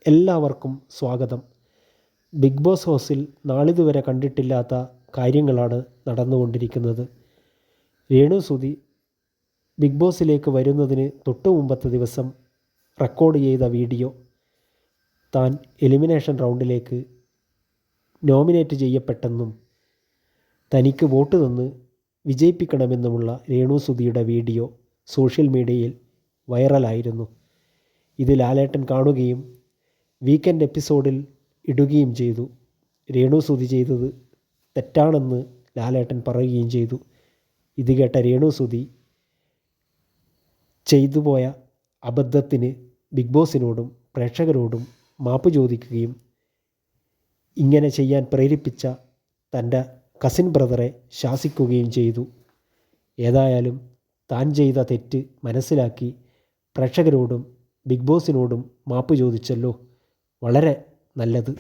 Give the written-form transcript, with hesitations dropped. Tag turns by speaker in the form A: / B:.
A: എല്ലാവർക്കും സ്വാഗതം. Big boss ഹൗസിൽ നാളിതുവരെ കണ്ടിട്ടില്ലാത്ത കാര്യങ്ങളാണ് നടന്നുകൊണ്ടിരിക്കുന്നത്. രേണുസുതി ബിഗ് ബോസിലേക്ക് വരുന്നതിന് തൊട്ടു മുമ്പത്തെ ദിവസം റെക്കോർഡ് ചെയ്ത വീഡിയോ, താൻ എലിമിനേഷൻ റൗണ്ടിലേക്ക് നോമിനേറ്റ് ചെയ്യപ്പെട്ടെന്നും തനിക്ക് വോട്ട് തന്ന് വിജയിപ്പിക്കണമെന്നുമുള്ള രേണുസുതിയുടെ വീഡിയോ സോഷ്യൽ മീഡിയയിൽ വൈറലായിരുന്നു. ഇത് ലാലേട്ടൻ കാണുകയും വീക്കെൻഡ് എപ്പിസോഡിൽ ഇടുകയും ചെയ്തു. രേണുസുതി ചെയ്തത് തെറ്റാണെന്ന് ലാലേട്ടൻ പറയുകയും ചെയ്തു. ഇത് കേട്ട രേണുസുതി ചെയ്തുപോയ അബദ്ധത്തിന് ബിഗ് ബോസിനോടും പ്രേക്ഷകരോടും മാപ്പ് ചോദിക്കുകയും ഇങ്ങനെ ചെയ്യാൻ പ്രേരിപ്പിച്ച തൻ്റെ കസിൻ ബ്രദറെ ശാസിക്കുകയും ചെയ്തു. ഏതായാലും താൻ ചെയ്ത തെറ്റ് മനസ്സിലാക്കി പ്രേക്ഷകരോടും ബിഗ് ബോസിനോടും മാപ്പ് ചോദിച്ചല്ലോ, വളരെ നല്ലത്.